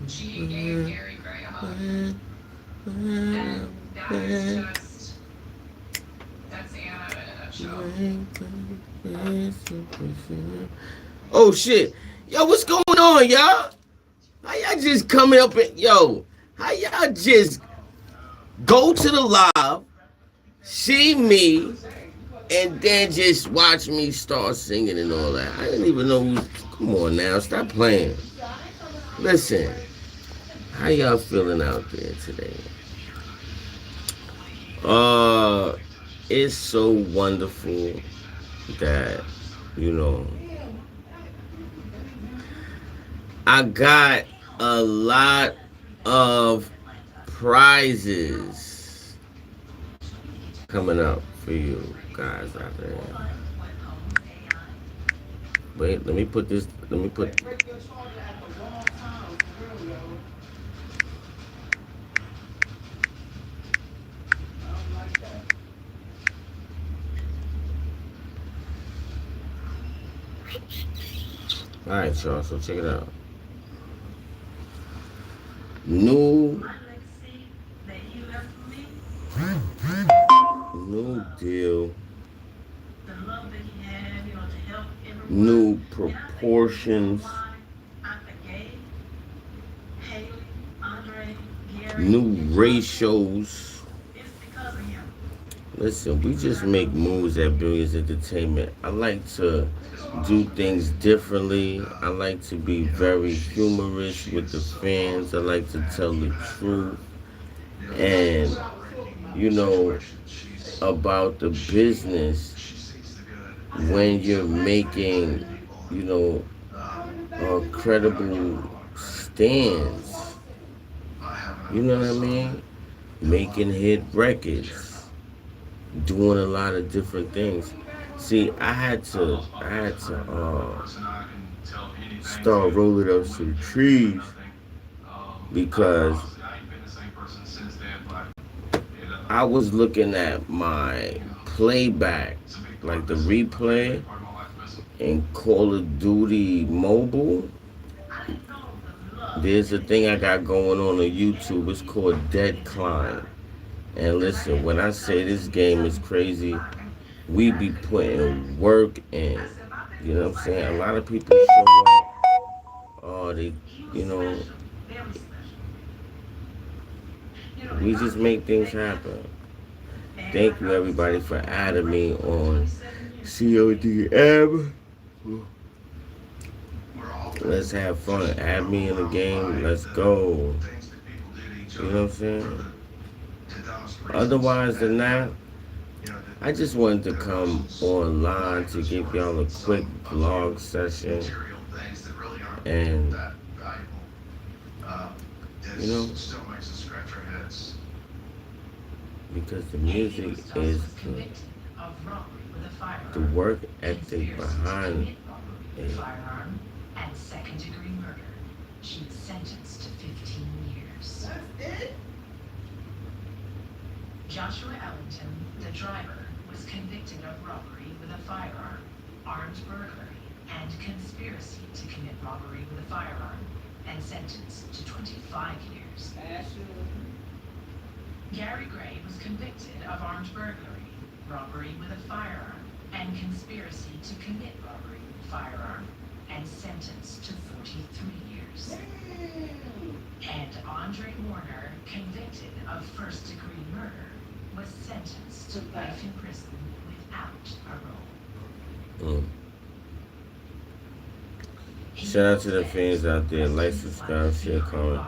G gave Gary Gray a hug. And that is just, that's Anna in a nutshell. Oh shit. Yo, what's going on, y'all? How y'all just coming up and how y'all just go to the live, see me, and then just watch me start singing and all that? I didn't even know who's. Come on now, stop playing. Listen, how y'all feeling out there today? It's so wonderful that, you know, I got a lot of prizes coming up for you guys out there. Wait, let me put this, let me put. Alright, y'all, so check it out. New deal. New proportions. New ratios. Listen, we just make moves at Billions Entertainment. I like to do things differently. I like to be very humorous with the fans. I like to tell the truth. And, you know, about the business when you're making, you know, credible stands. You know what I mean? Making hit records, doing a lot of different things. See, I had to start rolling up some trees because I was looking at my playback, like the replay in Call of Duty Mobile. There's a thing I got going on YouTube. It's called Dead Climb. And listen, when I say this game is crazy, we be putting work in. You know what I'm saying? A lot of people show up. Oh, they, you know, we just make things happen. Thank you everybody for adding me on CODM. Let's have fun. Add me in the game. Let's go. You know what I'm saying? Otherwise than that, I just wanted to come online to give y'all a quick vlog session. And, you know, because the music is good. The work ethic behind it. And second-degree murder. She was sentenced to 15 years. That's it? Joshua Ellington, the driver, was convicted of robbery with a firearm, armed burglary, and conspiracy to commit robbery with a firearm, and sentenced to 25 years. Gary Gray was convicted of armed burglary, robbery with a firearm, and conspiracy to commit robbery with a firearm, and sentenced to 43 years. And Andre Warner, convicted of first-degree murder, was sentenced to life in prison without parole. Shout out to the fans out there. Like, subscribe, share, comment.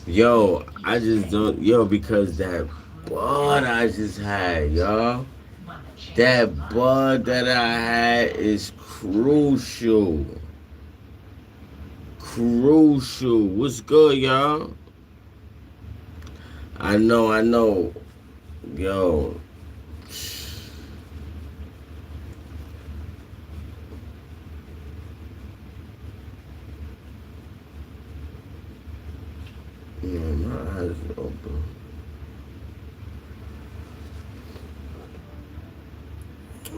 Yo, I just don't... Yo, because that bud I just had, y'all. That bud that I had is crucial. Crucial. What's good, y'all? I know. Yo. My eyes are open.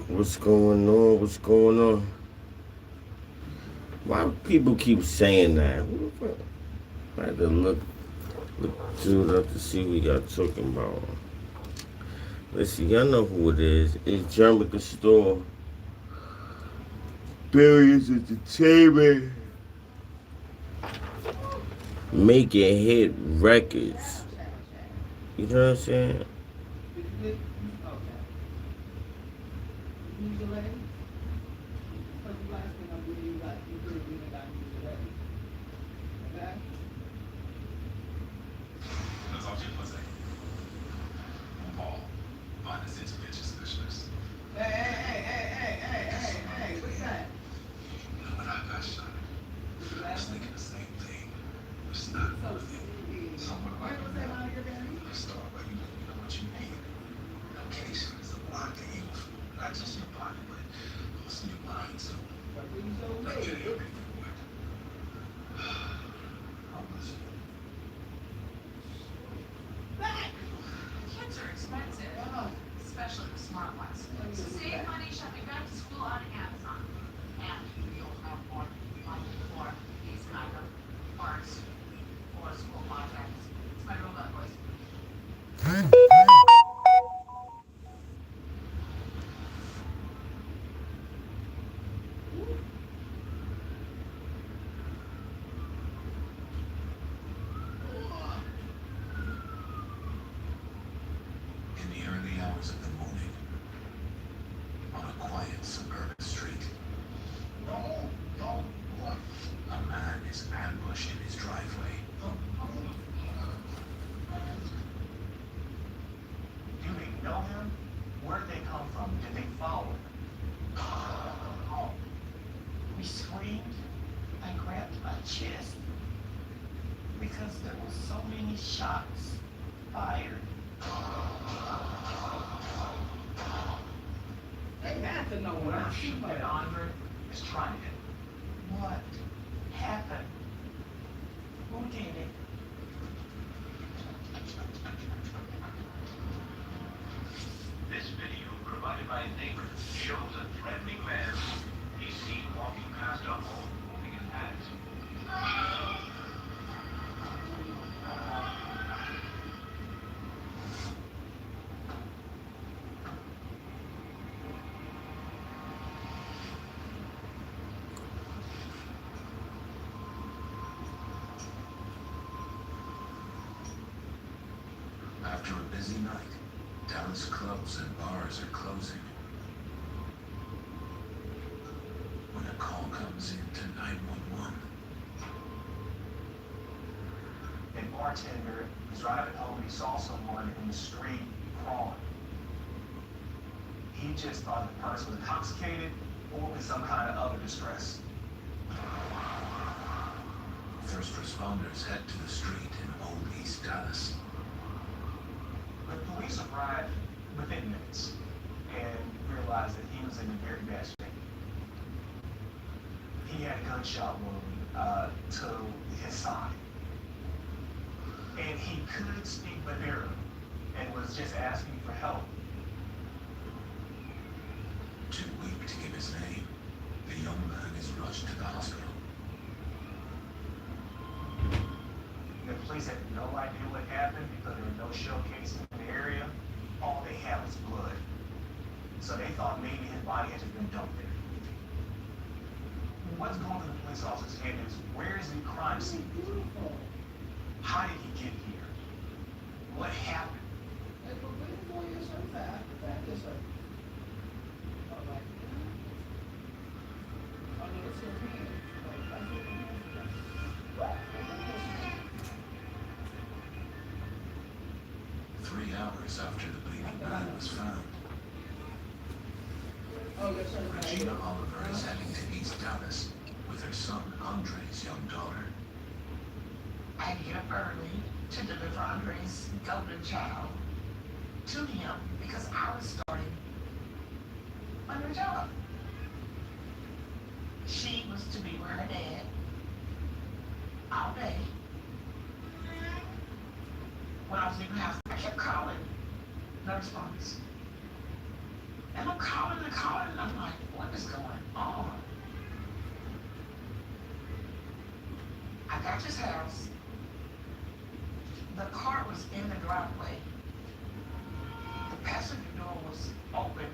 What's going on? What's going on? Why people keep saying that? I had to look to it up to see what y'all talking about. Let's see, y'all know who it is. It's jermincostor. Billions Entertainment. Making hit records. You know what I'm saying? Kids are expensive, especially the smart ones. So save money shopping back to school on Amazon. And you'll have more money for these kind of parts or school projects. It's my robot voice. In the early hours of the morning, on a quiet suburban street, a man is ambushed in his driveway. Do they know him? Where'd they come from? Did they follow him? We screamed. I grabbed my chest because there were so many shots fired. They had to know what I'm shooting That at. Andre is trying it. What happened? Who did it? This video, provided by a neighbor, shows a threatening man. He's seen walking past a home holding an axe. After a busy night, Dallas clubs and bars are closing. When a call comes in to 911, A bartender was driving home and he saw someone in the street crawling. He just thought the person was intoxicated or in some kind of other distress. first responders head to the street in Old East Dallas. The police arrived within minutes and realized that he was in a very bad state. He had a gunshot wound to his side. And he couldn't speak Mandarin and was just asking for help. Too weak to give his name, the young man is rushed to the hospital. The police had no idea what happened because there were no showcases in the area. All they had was blood. So they thought maybe his body had just been dumped there. What's going through the police officer's head is, where is the crime scene? How did he get here? What happened? Three hours after the bleeding man was found, Regina Oliver is heading to East Dallas with her son Andre's young daughter. I get up early to deliver Andre's golden child to him because I was starting a new job. She was to be with her dad all day. When I was leaving the house, I kept calling, no response. And I'm calling and calling, and I'm like, what is going on? I got to his house, The car was in the driveway. The passenger door was open.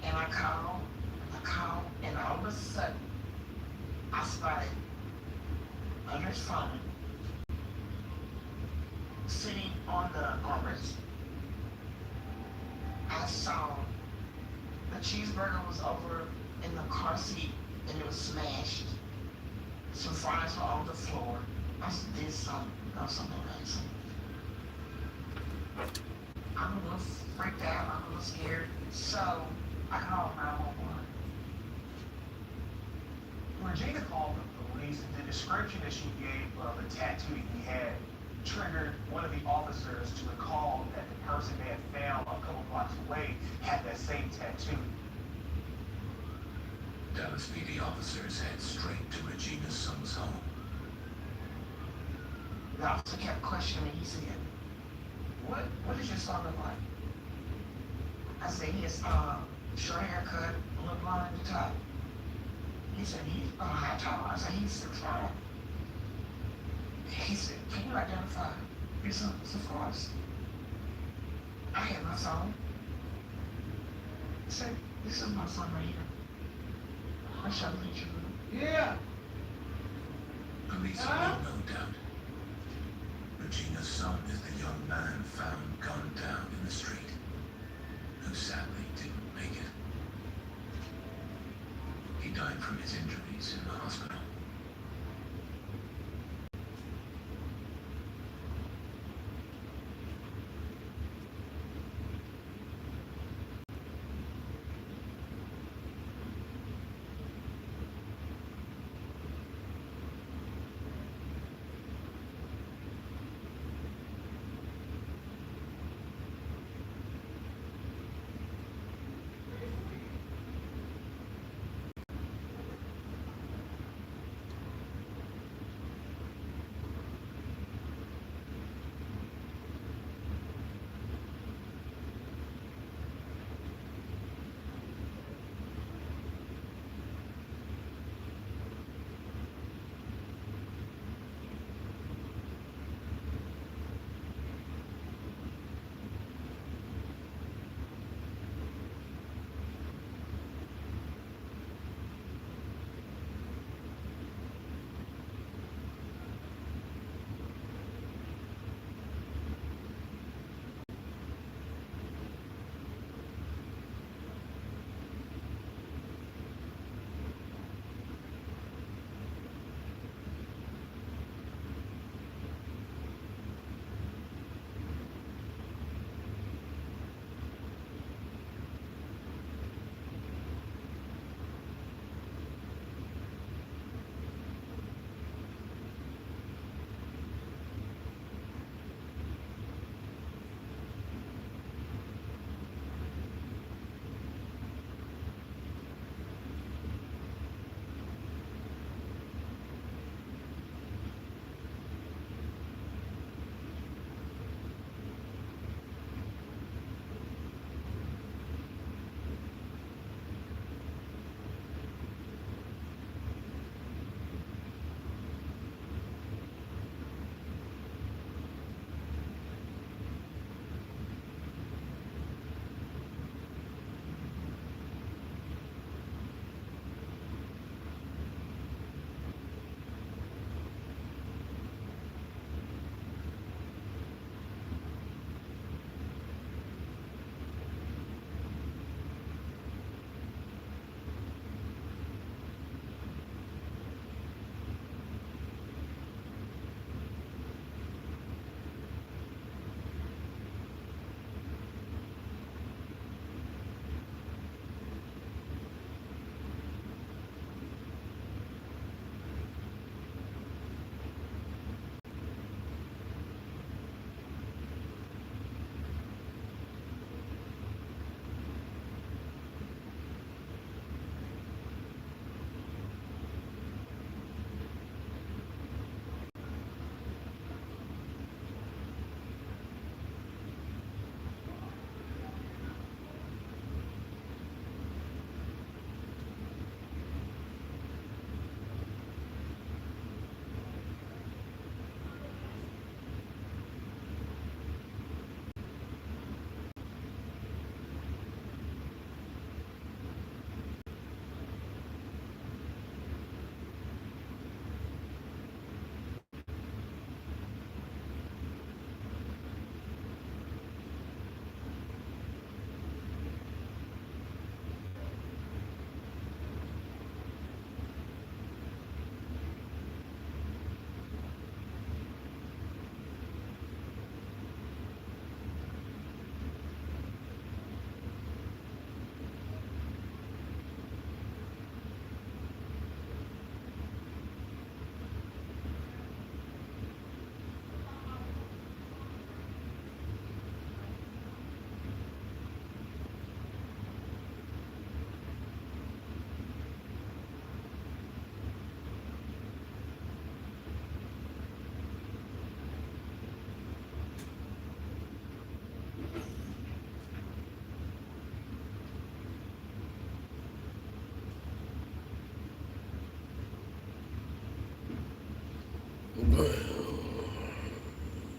And I called, and all of a sudden, I spotted under his phone, sitting on the armrest. I saw the cheeseburger was over in the car seat and it was smashed. Some fries were on the floor. I did something like something. I'm a little freaked out, I'm a little scared. So I called 911. Regina called the police, and the description that she gave of the tattoo he had triggered one of the officers to recall that the person they had found a couple blocks away had that same tattoo. Dallas PD officers head straight to Regina's son's home. The officer kept questioning me. He said, what does your son look like? I said, he has short haircut, a little blonde at the top. He said, he's high tall. I said, he's 6'5". He said, can you identify your son? I said, of course. I had my son. I said, this is my son right here. I shall let you. Yeah. Police have no doubt. Regina's son is the young man found gunned down in the street, who sadly didn't make it. He died from his injuries in the hospital.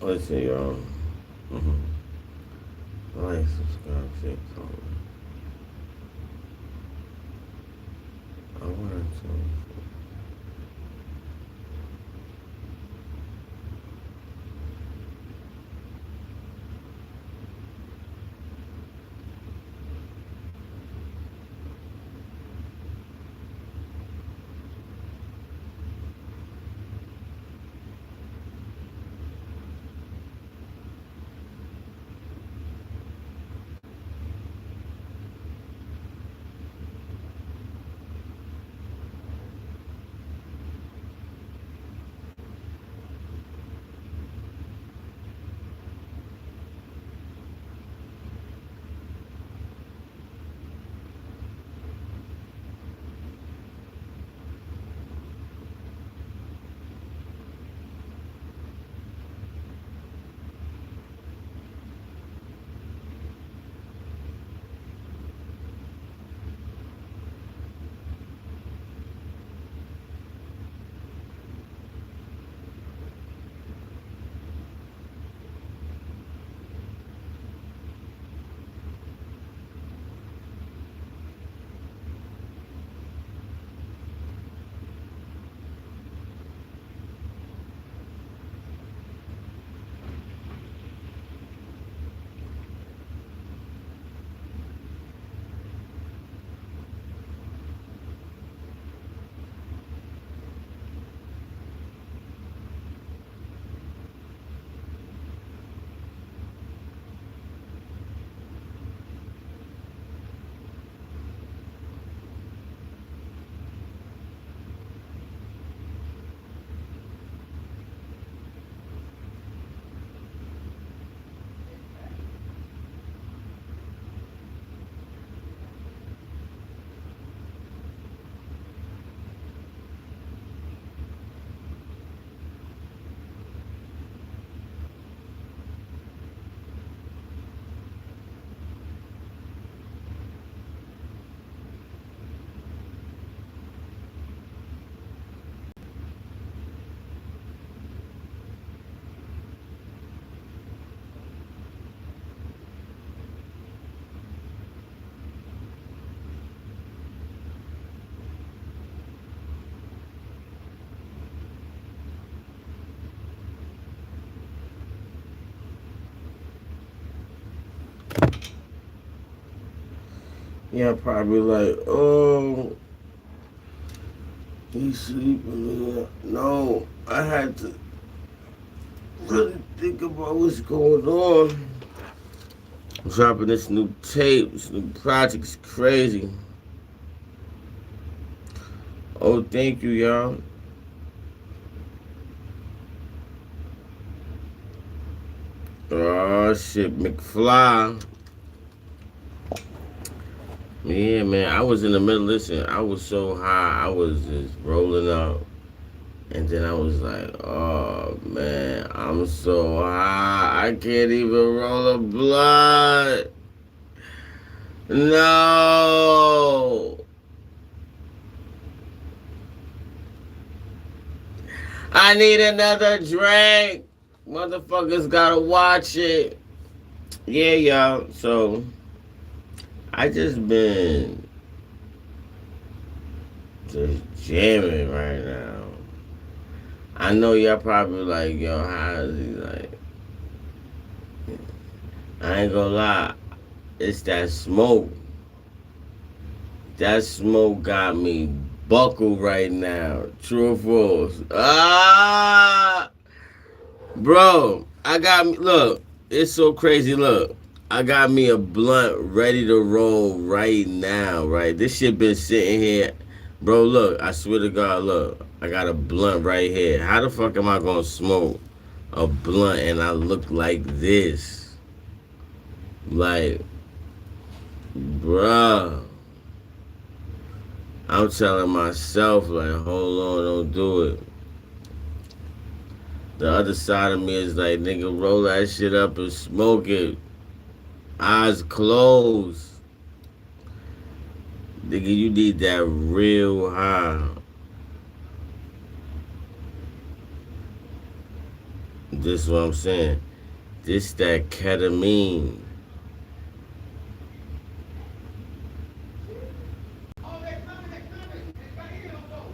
Listen, y'all. Like, subscribe, share, comment. I want to. Yeah, probably like, oh, he's sleeping. No, I had to really think about what's going on. I'm dropping this new tape, this new project is crazy. Oh, thank you, y'all. Oh, shit, McFly. Yeah, man, I was in the middle. Listen, I was so high, I was just rolling up. And then I was like, oh, man, I'm so high, I can't even roll a blunt. No. I need another drink. Motherfuckers gotta watch it. Yeah, y'all. So, I just been just jamming right now. I know y'all probably like, yo, how is he like? I ain't gonna lie. It's that smoke. That smoke got me buckled right now. True or false? Ah! Bro, I got me, look, it's so crazy, look. I got me a blunt ready to roll right now, right? This shit been sitting here. Bro, look, I swear to God, look. I got a blunt right here. How the fuck am I gonna smoke a blunt and I look like this? Like, bruh. I'm telling myself, like, hold on, don't do it. The other side of me is like, nigga, roll that shit up and smoke it. Eyes closed. Nigga, you need that real high. This is what I'm saying. This that ketamine.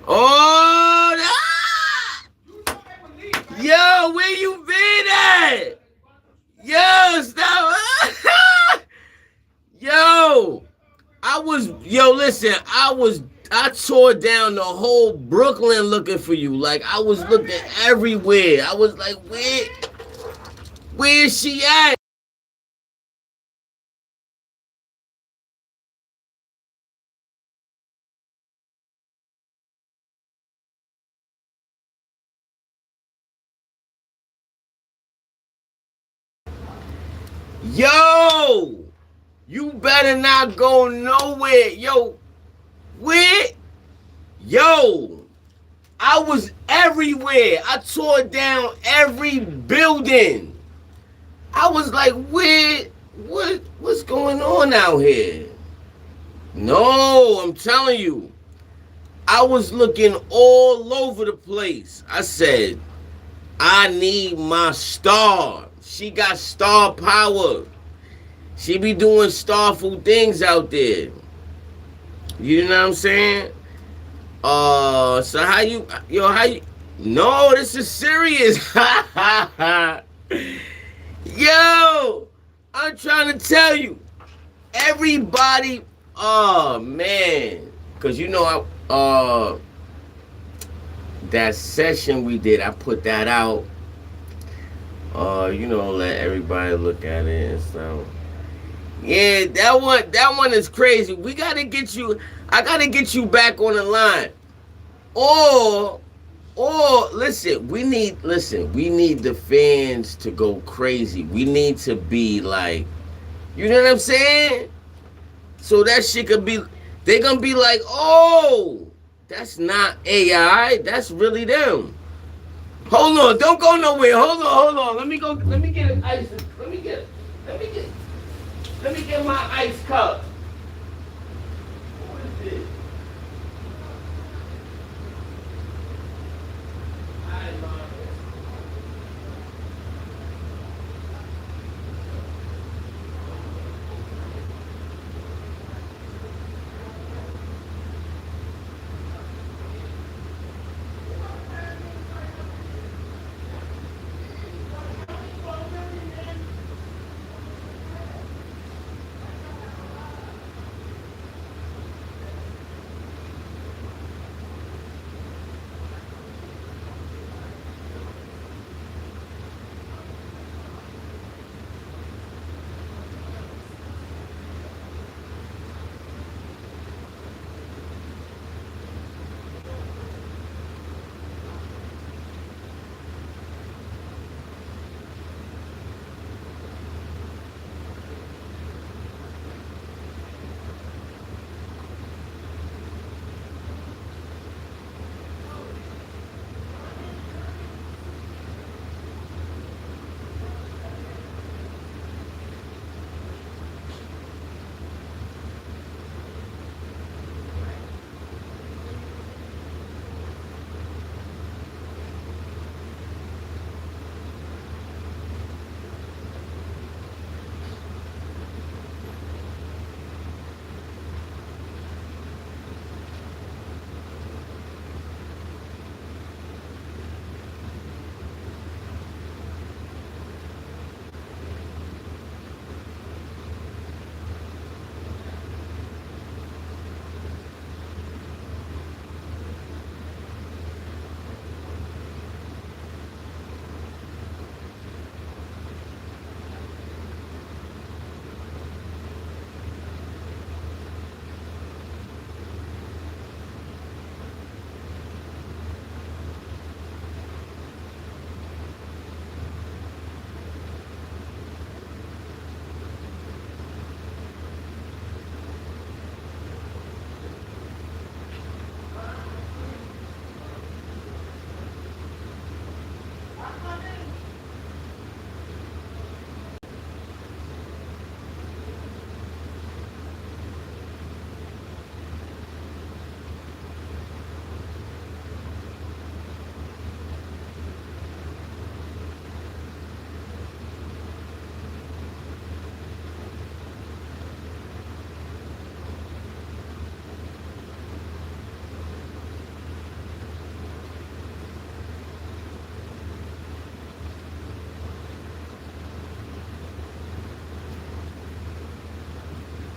Oh, yo, where you been at? Yo, stop. Yo, listen, I tore down the whole Brooklyn looking for you. Like, I was looking everywhere. I was like, where is she at? Yo, you better not go nowhere. Yo, where? Yo, I was everywhere. I tore down every building. I was like, what's going on out here? No, I'm telling you. I was looking all over the place. I said, I need my star. She got star power. She be doing starful things out there. You know what I'm saying? So how you, no, this is serious. Yo, I'm trying to tell you, everybody, oh man, because you know, that session we did, I put that out, let everybody look at it and stuff. Yeah, that one is crazy. We gotta get you, I gotta get you back on the line. Or listen, we need the fans to go crazy. We need to be like, you know what I'm saying? So that shit could be, they gonna be like, oh, that's not AI, that's really them. Hold on, don't go nowhere. Hold on. Let me get an ice. Let me get my ice cup. What is this?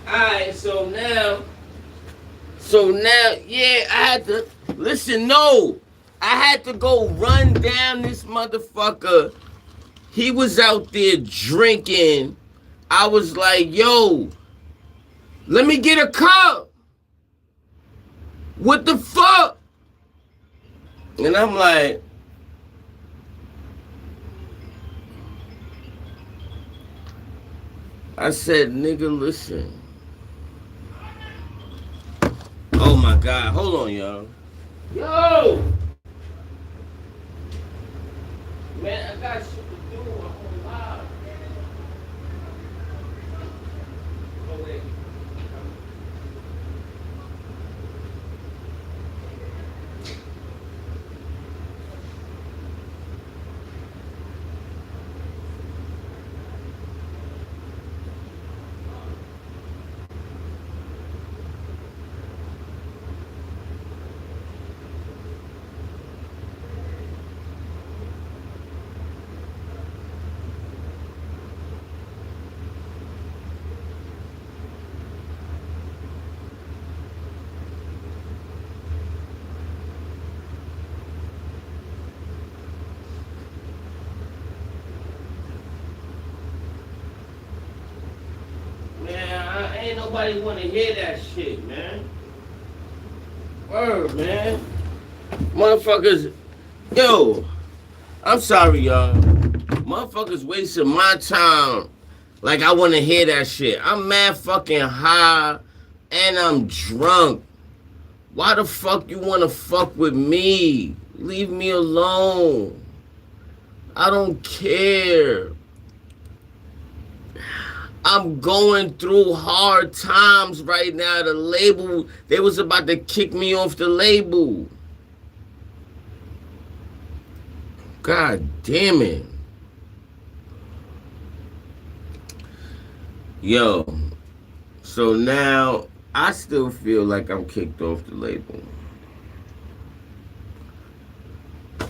Alright, so now, yeah, I had to, listen, no. I had to go run down this motherfucker. He was out there drinking. I was like, yo, let me get a cup. What the fuck? And I'm like, I said, nigga, listen. Oh my God, hold on, y'all. Yo! Man, I got shit to do. I'm live. Oh, wait. Ain't nobody want to hear that shit, man. Word, man. Motherfuckers, yo, I'm sorry, y'all. Motherfuckers wasting my time like I want to hear that shit. I'm mad fucking high and I'm drunk. Why the fuck you want to fuck with me? Leave me alone. I don't care. I'm going through hard times right now. The label, they was about to kick me off the label. God damn it. Yo, so now I still feel like I'm kicked off the label.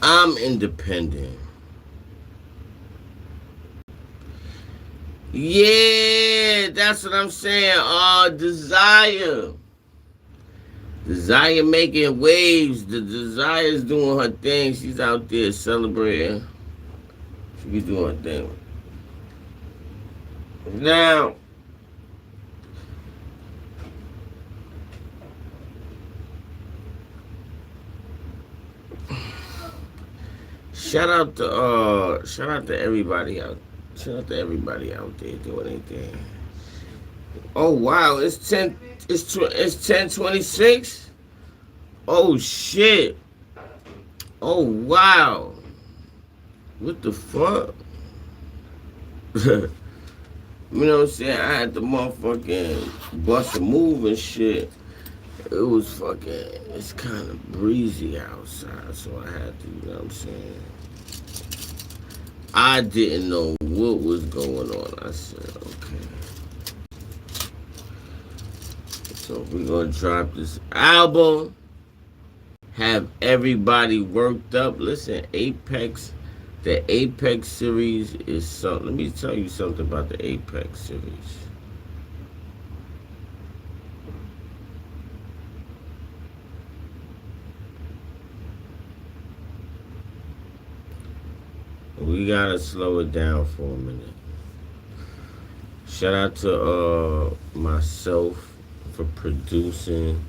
I'm independent. Yeah, that's what I'm saying. Desire. Desire making waves. The Desire's doing her thing. She's out there celebrating. She be doing her thing. Now, shout out to everybody out. Shout out to everybody out there doing anything. Oh wow, it's 10:26. Oh shit. Oh wow. What the fuck? You know what I'm saying? I had to motherfucking bust a move and shit. It was fucking, it's kind of breezy outside, so I had to, you know what I'm saying? I didn't know what was going on. I said, okay. So we're going to drop this album. Have everybody worked up. Listen, Apex, the Apex series is something. Let me tell you something about the Apex series. We gotta slow it down for a minute. Shout out to myself for producing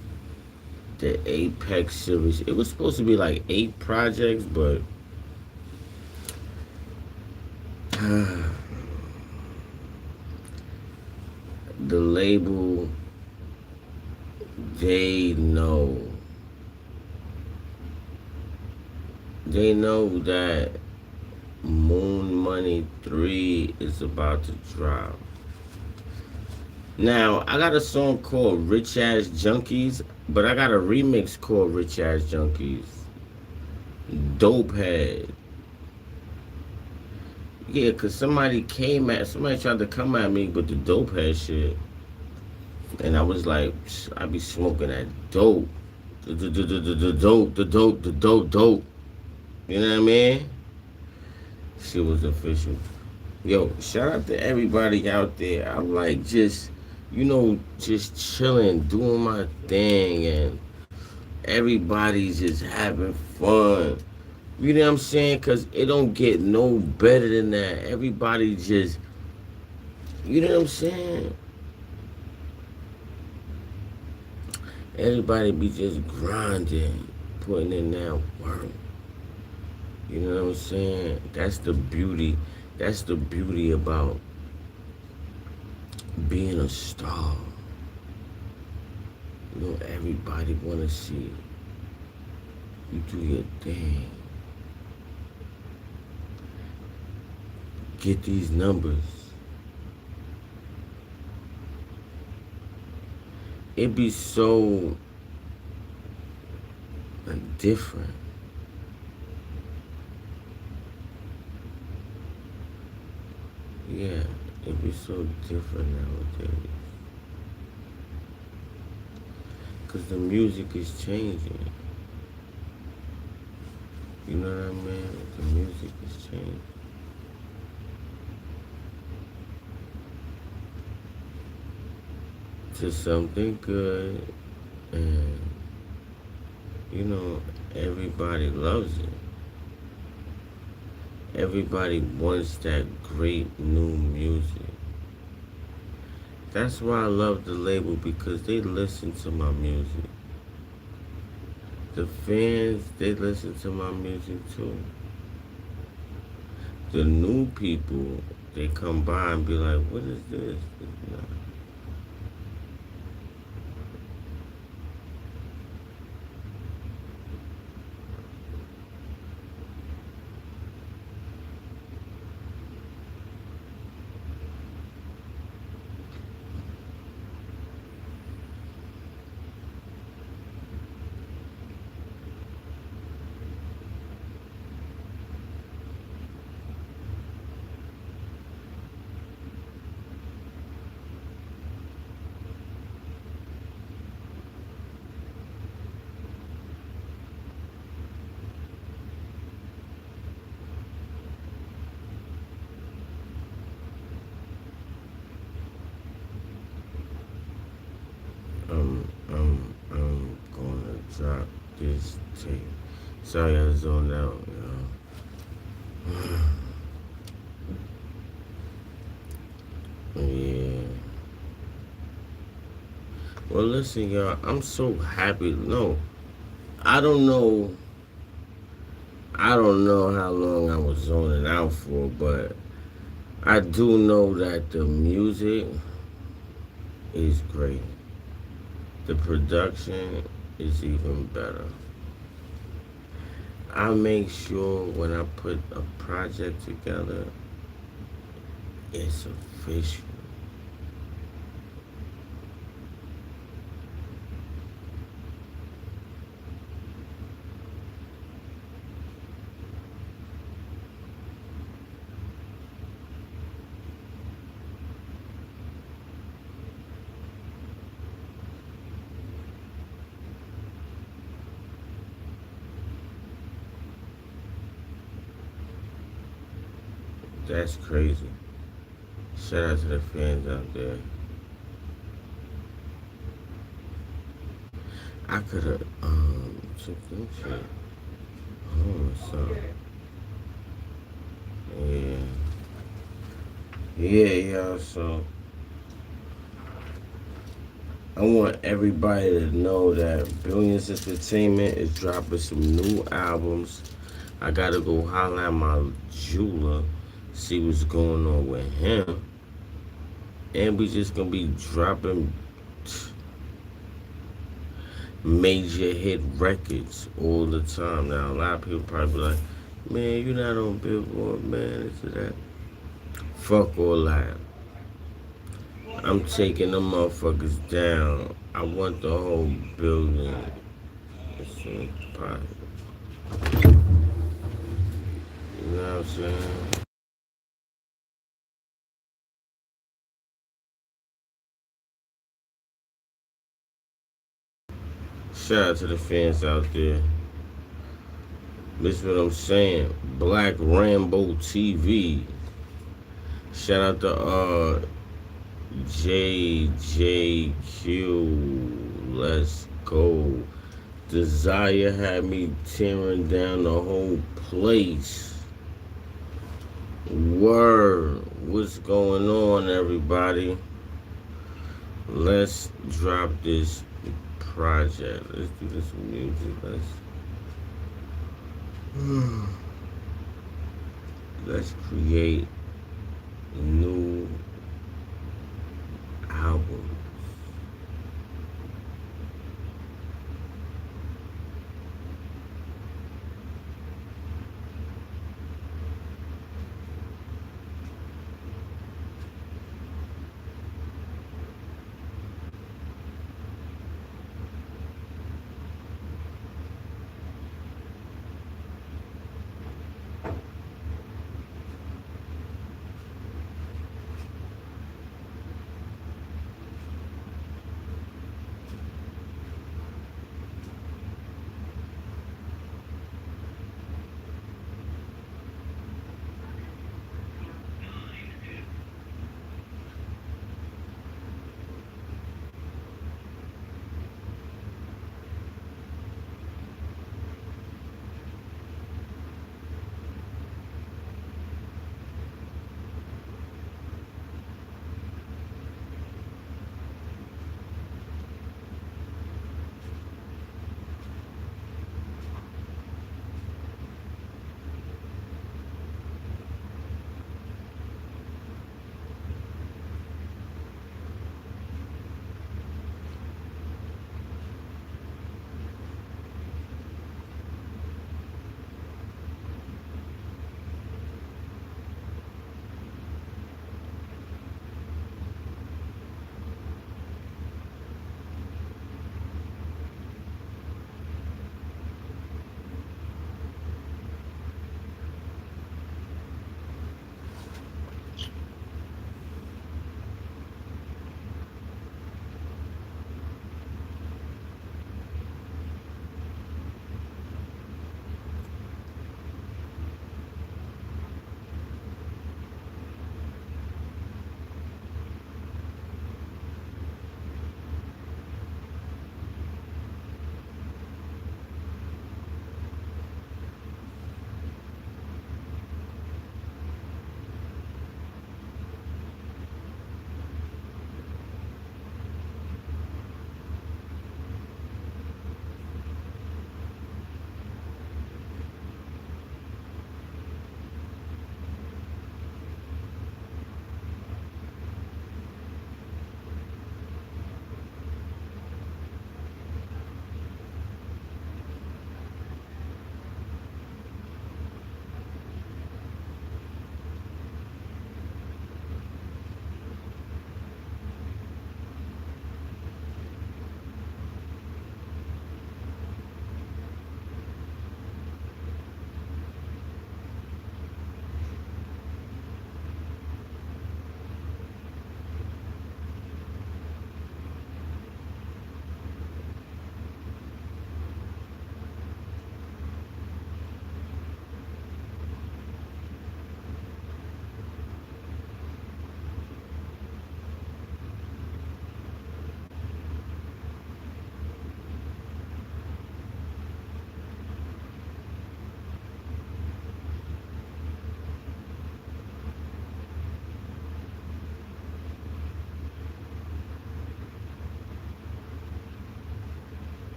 the Apex series. It was supposed to be like 8 projects, but the label, they know that Moon Money 3 is about to drop. Now, I got a song called Rich Ass Junkies, but I got a remix called Rich Ass Junkies. Dope Head. Yeah, cause somebody tried to come at me with the Dope Head shit. And I was like, I be smoking that dope. The dope. You know what I mean? Shit was official. Yo, shout out to everybody out there. I'm like, just you know, just chilling, doing my thing, and everybody's just having fun. You know what I'm saying? Because it don't get no better than that. Everybody just, you know what I'm saying? Everybody be just grinding, putting in that work. You know what I'm saying? That's the beauty. That's the beauty about being a star. You know, everybody want to see you do your thing. Get these numbers. It be so different. Yeah, it be so different nowadays. Because the music is changing. You know what I mean? The music is changing. To something good, and you know, everybody loves it. Everybody wants that great new music. That's why I love the label, because they listen to my music. The fans, they listen to my music too. The new people, they come by and be like, what is this? I'm gonna drop this tape. Sorry I zoned out, y'all. Yeah. Well, listen, y'all. I'm so happy. No, I don't know. I don't know how long I was zoning out for, but I do know that the music is great. The production is even better. I make sure when I put a project together, it's official. That's crazy. Shout out to the fans out there. I could have took them shit home or something. Yeah, y'all. So I want everybody to know that Billions Entertainment is dropping some new albums. I gotta go holler at my jeweler, see what's going on with him. And we just gonna be dropping major hit records all the time. Now, a lot of people probably be like, man, you're not on Billboard, man, this or that. Fuck all that. I'm taking them motherfuckers down. I want the whole building as soon as possible. You know what I'm saying? Shout out to the fans out there. This is what I'm saying. Black Rambo TV. Shout out to JJQ. Let's go. Desire had me tearing down the whole place. Word. What's going on, everybody? Let's drop this project. Let's do this music. Let's create new albums.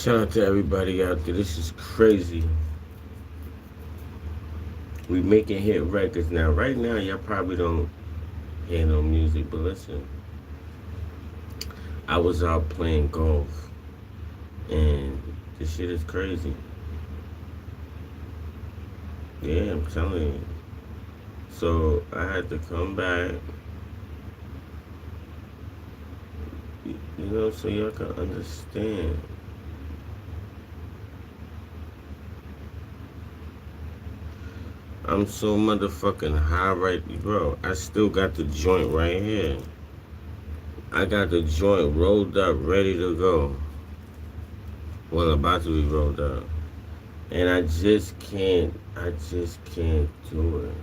Shout out to everybody out there. This is crazy. We making hit records now. Right now, y'all probably don't hear no music, but listen. I was out playing golf, and this shit is crazy. Yeah, I'm telling you. So I had to come back, you know, so y'all can understand. I'm so motherfucking high right, bro. I still got the joint right here. I got the joint rolled up, ready to go. Well, about to be rolled up. And I just can't do it.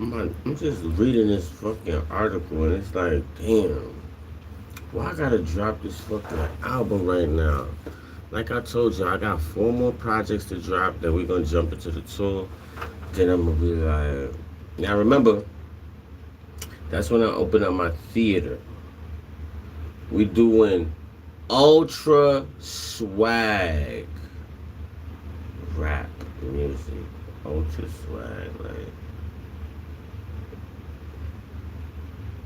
I'm just reading this fucking article and it's like, damn, why I gotta drop this fucking album right now? Like I told you, I got 4 more projects to drop. Then we're gonna jump into the tour. Then I'm gonna be like, now remember, that's when I open up my theater. We doing ultra swag rap music, ultra swag, like.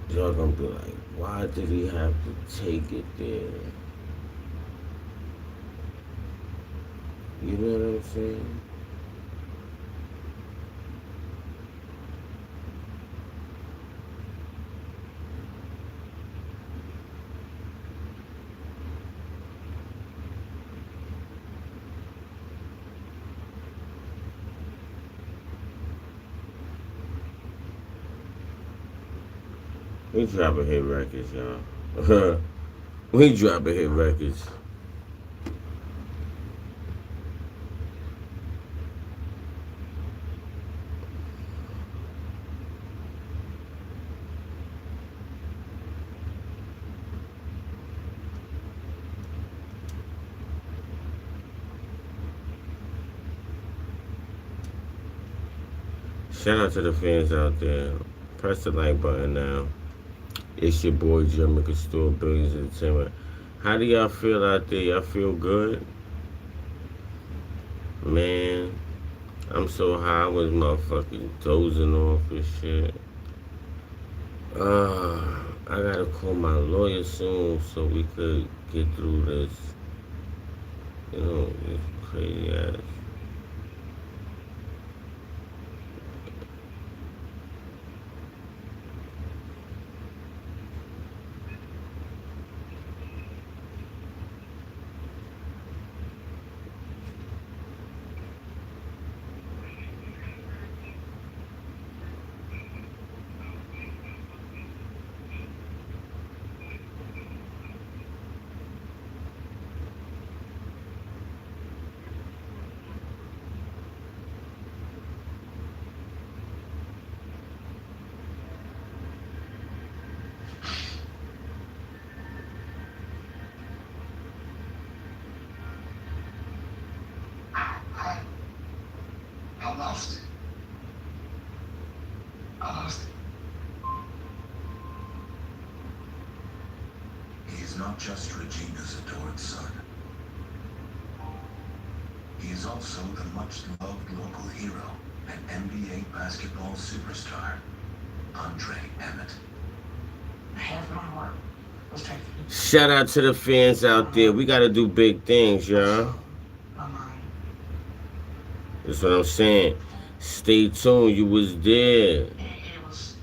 Y'all gonna be like, why did he have to take it there? You know what I'm saying? We dropping hit records, y'all. We dropping hit records. Shout out to the fans out there. Press the like button now. It's your boy jermincostor, BillionzEnt. How do y'all feel out there? Y'all feel good? Man, I'm so high. I was motherfucking dozing off and shit. I gotta call my lawyer soon so we could get through this. You know, this crazy ass. I lost it. He is not just Regina's adored son. He is also the much-loved local hero and NBA basketball superstar, Andre Emmett. Half my heart was taken. Shout out to the fans out there. We gotta do big things, y'all. My mind. That's what I'm saying. Stay tuned. You was there. It was.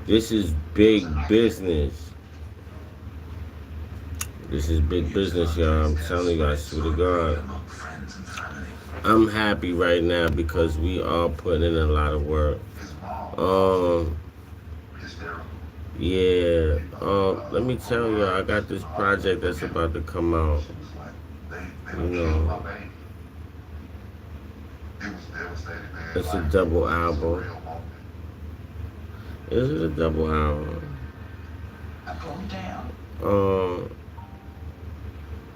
This is big business. This is big business, y'all. I'm telling you, I swear to God. I'm happy right now because we are putting in a lot of work. Yeah. Let me tell y'all, I got this project that's about to come out. You know. It's a double album. Is it a double album? I broke down.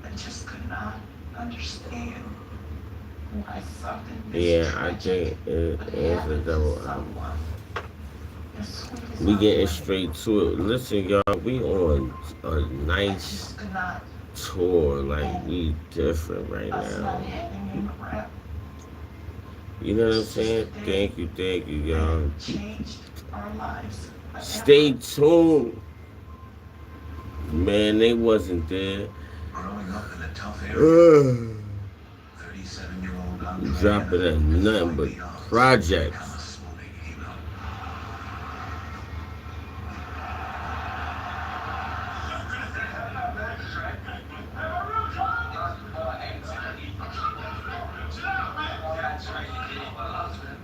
I just could not understand why something. Yeah, I think it is a double album. We getting straight to it. Listen, y'all, we on a nice tour. Like, we different right now. You know what I'm saying? Thank you, y'all. Stay tuned. Man, they wasn't there. Growing up in a tough area, 37-year-old Andre dropping at nothing but projects.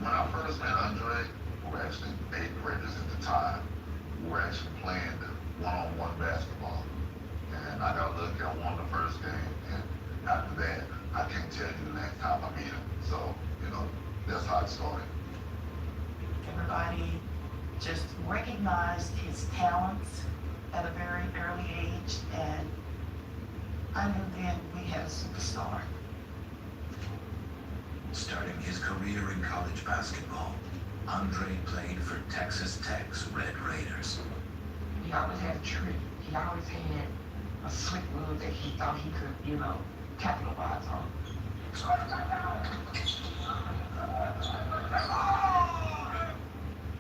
When I first met Andre, we were actually 8th graders at the time. We were actually playing one-on-one basketball. And I got lucky, I won the first game. And after that, I can't tell you the next time I meet him. So, you know, that's how it started. Everybody just recognized his talents at a very early age, and I knew then we had a superstar. Starting his career in college basketball, Andre played for Texas Tech's Red Raiders. He always had a trick. He always had a slick move that he thought he could, you know, capitalize on.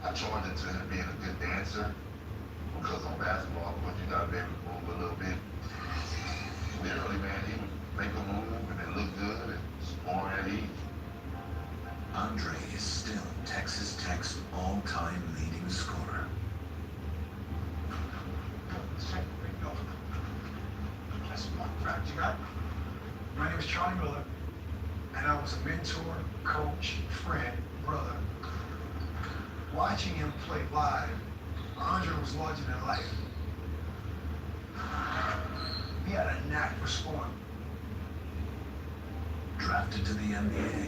I joined into him being a good dancer because on basketball, of course, you gotta be able to move a little bit. Literally, man, he would make a move and it looked good and score at ease. Andre is still Texas Tech's all-time leading scorer. My name is Charlie Miller, and I was a mentor, coach, friend, brother. Watching him play live, Andre was larger than life. He had a knack for scoring. Drafted to the NBA,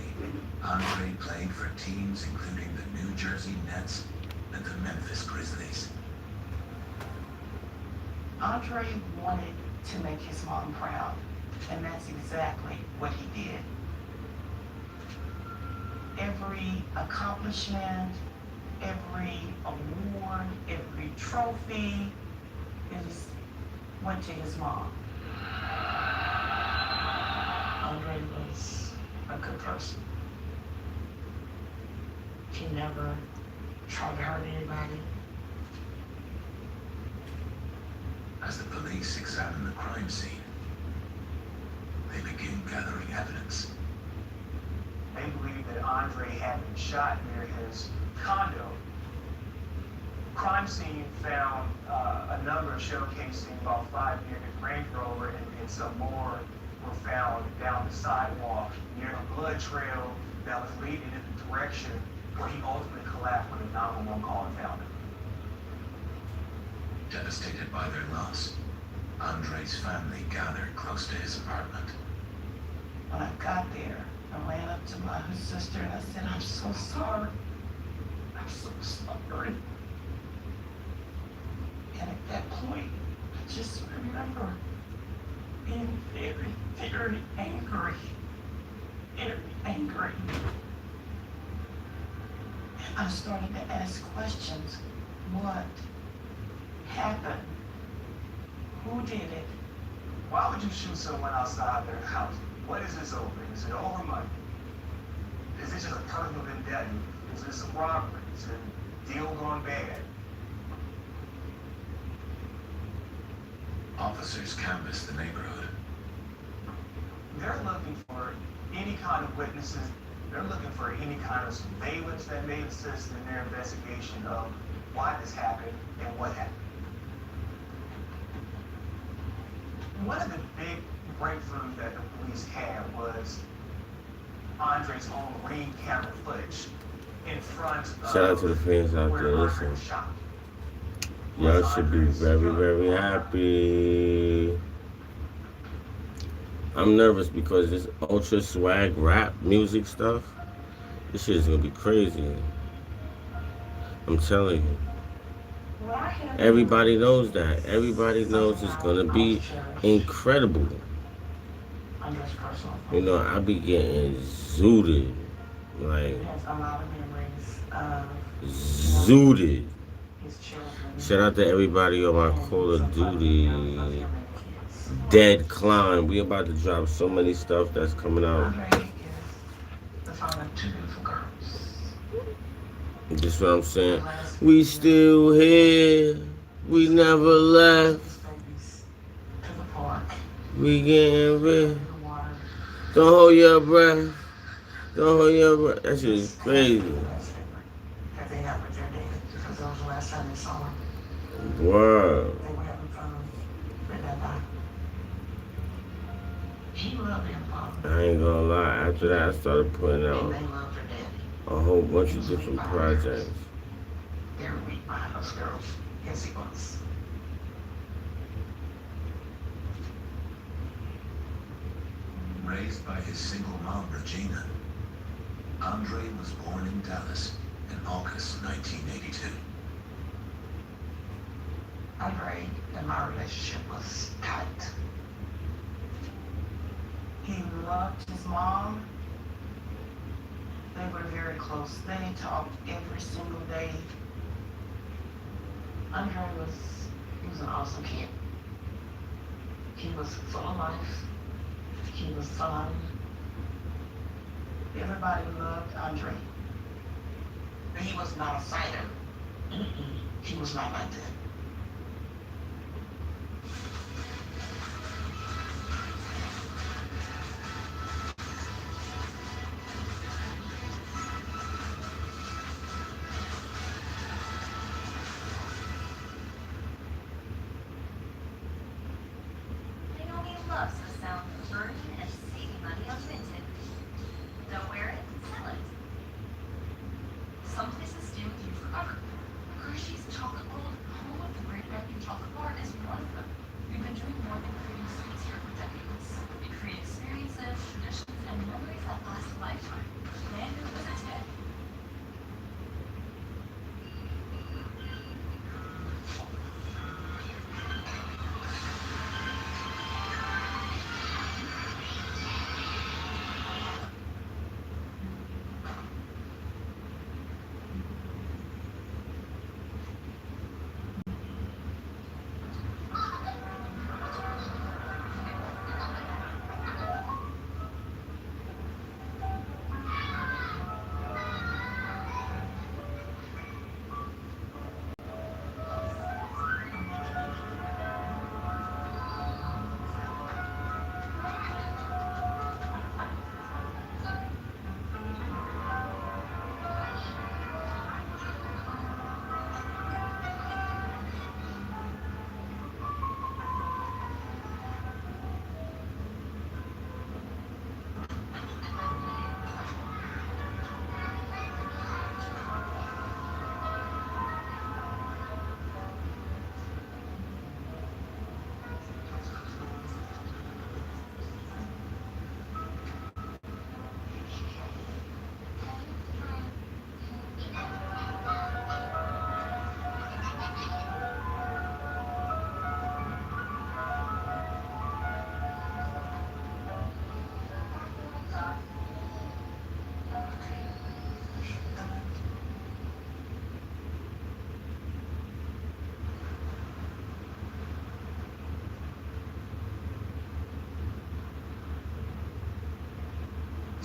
Andre played for teams including the New Jersey Nets and the Memphis Grizzlies. Andre wanted to make his mom proud, and that's exactly what he did. Every accomplishment, every award, every trophy went to his mom. Andre was a good person. He never tried to hurt anybody. As the police examined the crime scene, they began gathering evidence. They believe that Andre had been shot near his condo. Crime scene found a number of shell casings, about 5 near his Range Rover, and some more were found down the sidewalk near a blood trail that was leading in the direction where he ultimately collapsed when the 911 call and found him. Devastated by their loss, Andre's family gathered close to his apartment. When I got there, I ran up to my sister and I said, "I'm so sorry. I'm so sorry." And at that point, I just remember being very, very angry. Very angry. And I started to ask questions. What happened? Who did it? Why would you shoot someone outside their house? What is this over? Is it over money? Is this just a personal vendetta? Is this a robbery? Is it a deal gone bad? Officers canvassed the neighborhood. They're looking for any kind of witnesses. They're looking for any kind of surveillance that may assist in their investigation of why this happened and what happened. One of the big breakthroughs that the police had was Andre's own ring camera footage in front of Shout out to the fans out where there. Andre Listen, was shot. y'all should be very, very happy. I'm nervous because this ultra swag rap music stuff, this shit is gonna be crazy. I'm telling you. Everybody knows that. Everybody knows it's gonna be incredible. You know, I be getting zooted. Like, zooted. Shout out to everybody on my Call of Duty Dead Climb. We about to drop so many stuff that's coming out. Just what I'm saying. We still here. We never left. We getting rid. Don't hold your breath. Don't hold your breath. That shit is crazy. Wow. I ain't gonna lie. After that, I started putting out a whole bunch of different projects. Raised by his single mom, Regina, Andre was born in Dallas in August 1982. Andre and my relationship was tight. He loved his mom. They were very close. They talked every single day. Andre was an awesome kid. He was full of life. He was fun. Everybody loved Andre. But he was not a fighter. He was not like that. Loves the sound of earning and saving money on Vinted. Don't wear it, sell it. Some places stay with you forever. Hershey's chocolate rolled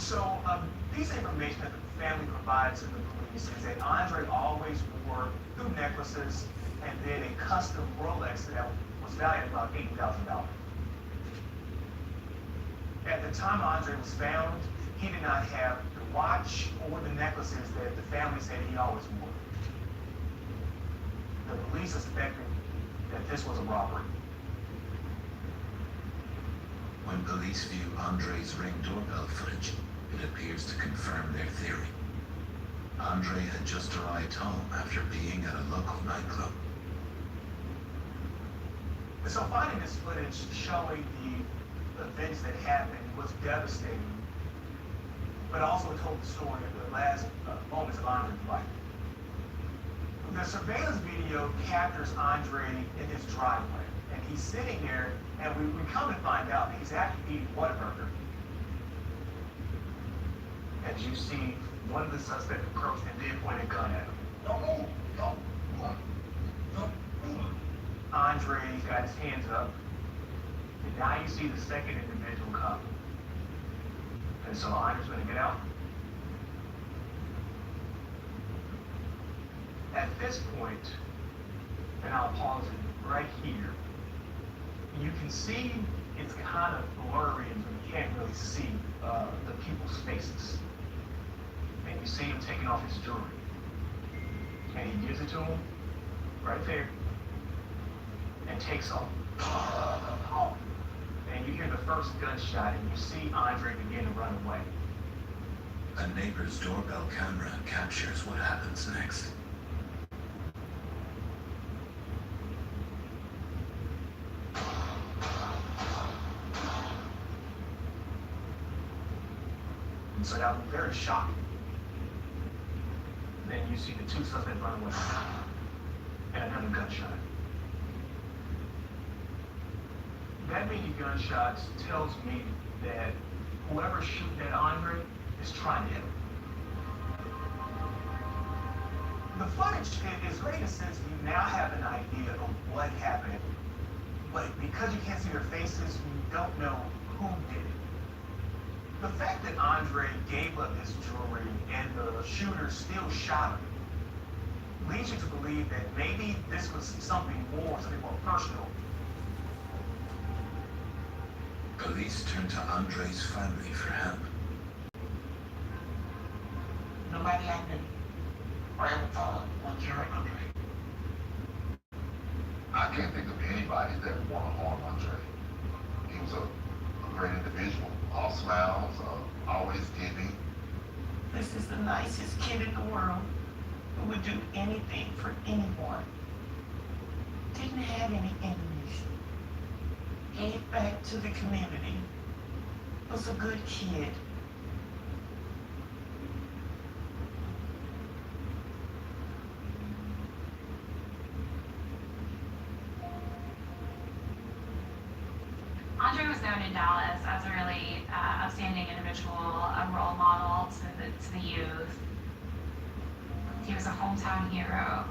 So these information that the family provided to the police is that Andre always wore 2 necklaces and then a custom Rolex that was valued at about $80,000. At the time Andre was found, he did not have the watch or the necklaces that the family said he always wore. The police suspected that this was a robbery. When police view Andre's Ring doorbell footage, it appears to confirm their theory. Andre had just arrived home after being at a local nightclub. So finding this footage showing the events that happened was devastating, but also told the story of the last moments of Andre's life. The surveillance video captures Andre in his driveway, and he's sitting there, and we come to find out that he's actually eating Whataburger. As you see, one of the suspects approached and did point a gun at him. Don't move. Don't move. Don't move. Andre got his hands up, and now you see the second individual come. And so Andre's going to get out. At this point, and I'll pause it right here, you can see it's kind of blurry and you can't really see the people's faces. And you see him taking off his jewelry. And he gives it to him right there and takes off. And you hear the first gunshot and you see Andre begin to run away. A neighbor's doorbell camera captures what happens next. And so that was very shocking. Then you see the 2 suspects run away. And another gunshot. That many gunshots tells me that whoever's shooting at Andre is trying to hit him. The footage is great in a sense you now have an idea of what happened, but because you can't see their faces, you don't know who did it. The fact that Andre gave up his jewelry and the shooter still shot him leads you to believe that maybe this was something more personal. Police turn to Andre's family for help. Nobody like me. I want your Andre. I can't think of anybody that would want to harm Andre. He was a great individual. All smiles, always giving. This is the nicest kid in the world who would do anything for anyone. Didn't have any enemies. Gave back to the community. Was a good kid. Andre was known in Dallas as a really outstanding individual, a role model to the youth. He was a hometown hero.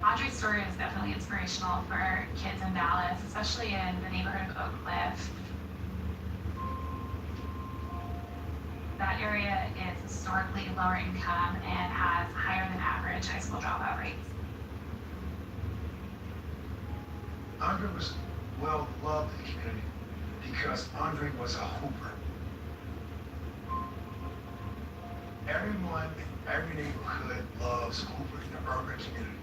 Andre's story is definitely inspirational for kids in Dallas, especially in the neighborhood of Oak Cliff. That area is historically lower income and has higher than average high school dropout rates. Andre was well loved in the community because Andre was a hooper. Everyone in every neighborhood loves hoopers in the urban community.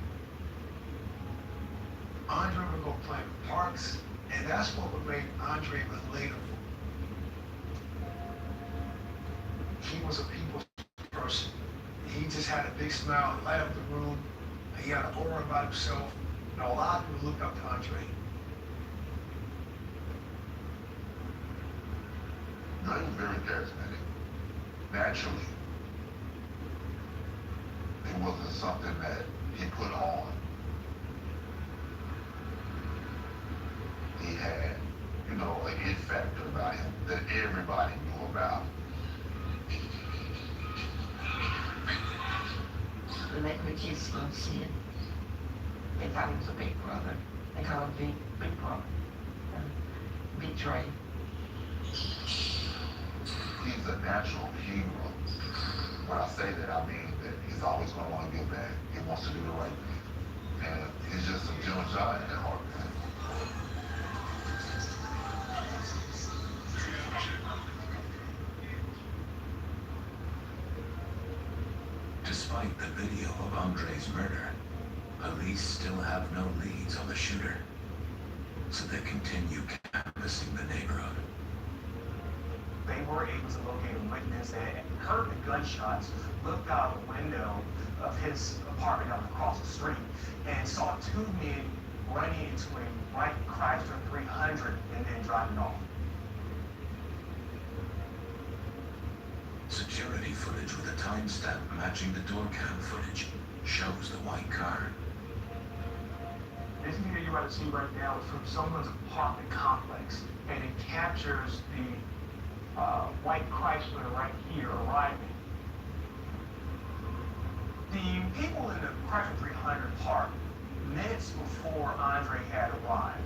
Andre would go play in parks, and that's what would make Andre relatable. He was a people's person. He just had a big smile, light up the room. He had an aura about himself, and a lot of people looked up to Andre. No, he was very charismatic. Naturally. It wasn't something that he put on. He had, a hit factor about him that everybody knew about. The neighborhood kids don't see it. They thought he was a big brother. They call him Big Brother. Big Dre. He's a natural hero. When I say that, I mean that he's always going to want to give back. He wants to do the right thing. And he's just a gentle giant at heart, man. Despite the video of Andre's murder, police still have no leads on the shooter, so they continue canvassing the neighborhood. They were able to locate a witness that heard the gunshots, looked out the window of his apartment out across the street, and saw two men running into a white Chrysler 300 and then driving off. Security footage with a timestamp matching the door cam footage shows the white car. This video you're about to see right now is from someone's apartment complex, and it captures the white Chrysler right here arriving. The people in the Chrysler 300 parked minutes before Andre had arrived.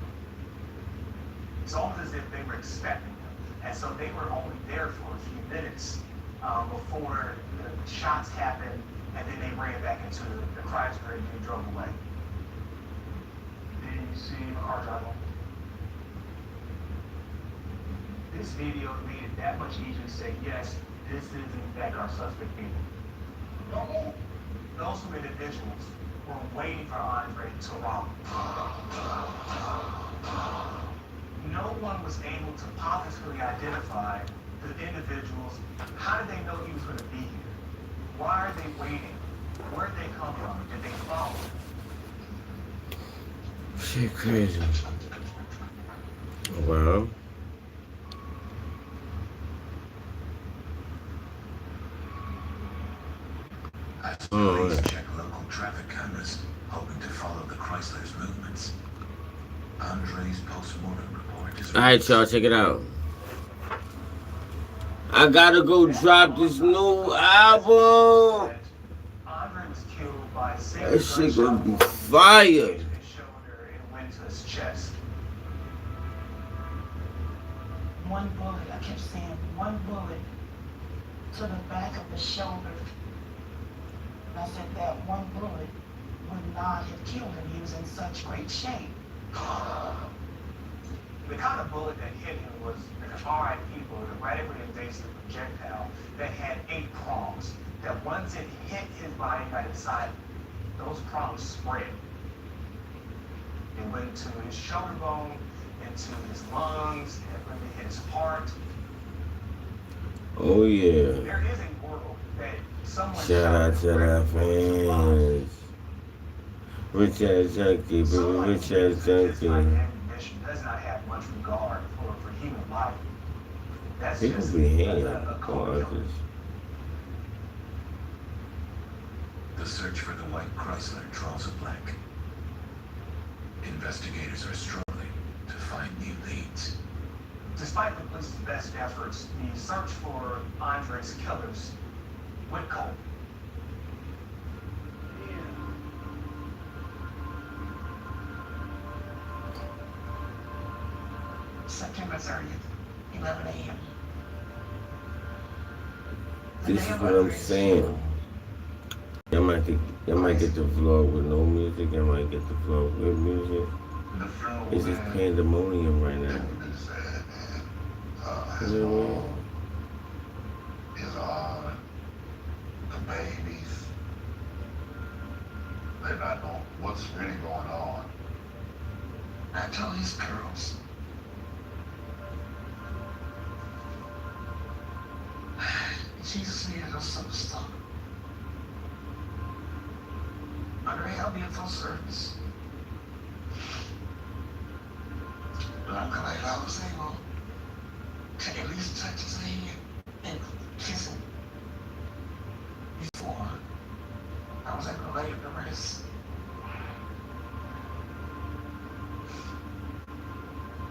It's almost as if they were expecting him, and so they were only there for a few minutes before the shots happened, and then they ran back into the Chrysler and then drove away. Did you see the car drive on? This video made it that much easier to say, yes, this is in fact our suspect people. Those two individuals were waiting for Andre to rob them. No one was able to positively identify the individuals. How did they know he was going to be here? Why are they waiting? Where did they come from? Did they follow him? Shit crazy. Well. Police check local traffic cameras, hoping to follow the Chrysler's movements. Andre's post-mortem report is... Alright, y'all, check it out. I gotta go drop this new album. Andre was killed by a single That shit gonna be gunshot fire. to his shoulder and went to his chest. One bullet, I kept saying one bullet to the back of the shoulder. And I said that one bullet would not have killed him. He was in such great shape. The kind of bullet that hit him was an RIP bullet, a radically invasive projectile that had 8 prongs. That once it hit his body by its side, those prongs spread. It went to his shoulder bone, into his lungs, it went to his heart. Oh yeah. There is a world that someone Shout out to the fans. Rich ass junkie, baby, rich ass junkie. Does not have much regard for human life. That's People just be hating a on others. The search for the white Chrysler draws a blank. Investigators are struggling to find new leads. Despite the police's best efforts, the search for Andre's killers went cold. September 30th, 11 a.m. This is what I'm saying. Y'all might get the vlog with no music. Y'all might get the vlog with music. It's just pandemonium right now. You know what I mean? His arm, the babies, they not know what's really going on. I told these girls, Jesus needed a superstar. Andre, I'll be at full service. But I'm glad I was able to at least touch his hand and kiss him before I was able to lay him to rest.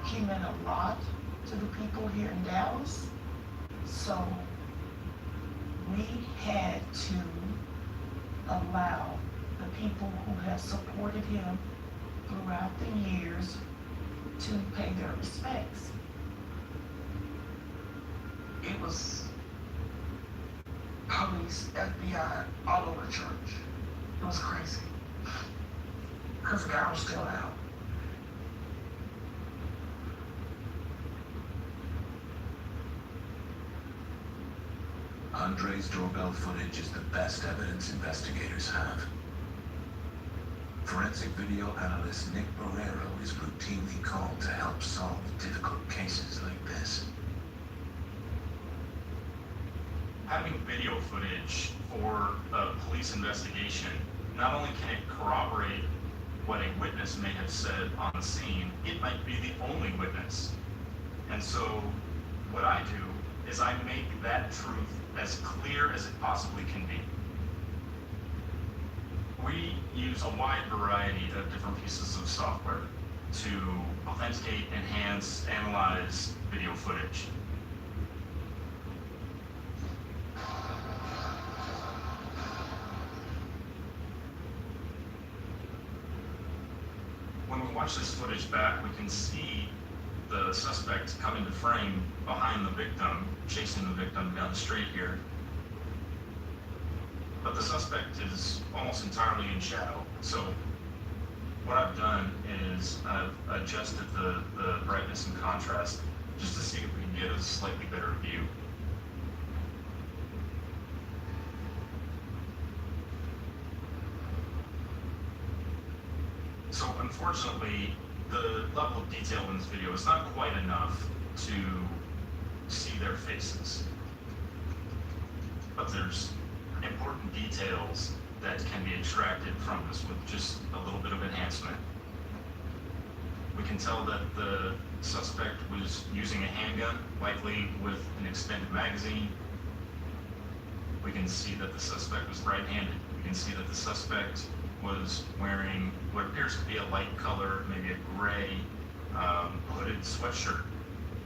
He meant a lot to the people here in Dallas, so we had to allow the people who have supported him throughout the years to pay their respects. It it was police, FBI, all over the church. It was crazy. Because the guy was still out. Andre's doorbell footage is the best evidence investigators have. Forensic video analyst Nick Barrero is routinely called to help solve difficult cases like this. Having video footage for a police investigation, not only can it corroborate what a witness may have said on the scene, it might be the only witness. And so what I do is I make that truth as clear as it possibly can be. We use a wide variety of different pieces of software to authenticate, enhance, analyze video footage. When we watch this footage back, we can see the suspect come into frame behind the victim, chasing the victim down the street here. But the suspect is almost entirely in shadow. So what I've done is I've adjusted the brightness and contrast just to see if we can get a slightly better view. So unfortunately, the level of detail in this video is not quite enough to see their faces. But there's important details that can be extracted from this with just a little bit of enhancement. We can tell that the suspect was using a handgun, likely with an extended magazine. We can see that the suspect was right-handed. We can see that the suspect was wearing what appears to be a light color, maybe a gray hooded sweatshirt,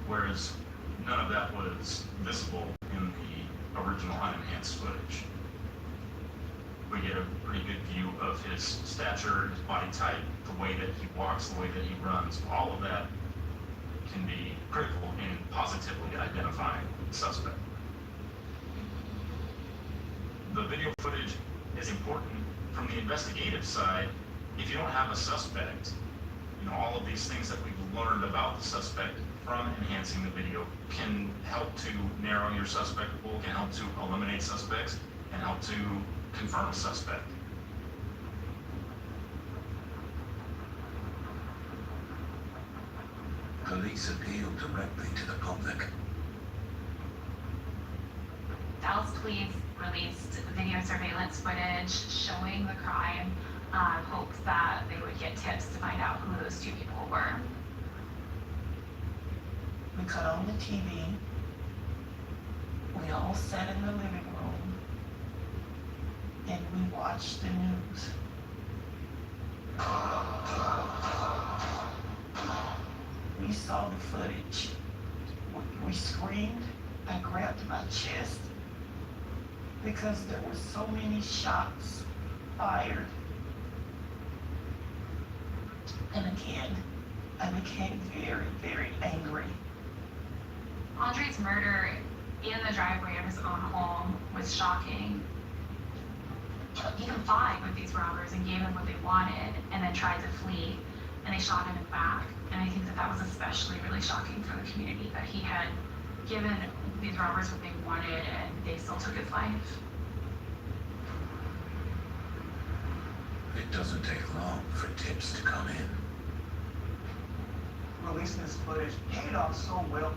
whereas none of that was visible in the original unenhanced footage. We get a pretty good view of his stature, his body type, the way that he walks, the way that he runs. All of that can be critical in positively identifying the suspect. The video footage is important from the investigative side. If you don't have a suspect, all of these things that we've learned about the suspect from enhancing the video can help to narrow your suspect pool, can help to eliminate suspects, and help to confirm a suspect. Police appeal directly to the public. Dallas police released video surveillance footage showing the crime, hopes that they would get tips to find out who those two people were. We cut on the TV. We all sat in the living room and we watched the news. We saw the footage. We screamed. I grabbed my chest because there were so many shots fired. And again, I became very, very angry. Andre's murder in the driveway of his own home was shocking. He complied with these robbers and gave them what they wanted and then tried to flee, and they shot him in the back. And I think that was especially really shocking for the community, that he had given these robbers what they wanted and they still took his life. It doesn't take long for tips to come in. Releasing this footage paid off so well.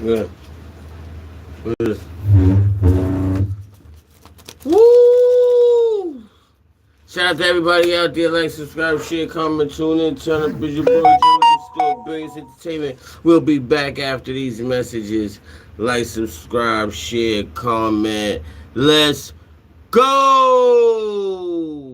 Yeah. Woo! Shout out to everybody out there. Like, subscribe, share, comment, tune in, turn up. Is your boy Jermin, Billions Entertainment. We'll be back after these messages. Like, subscribe, share, comment. Let's go!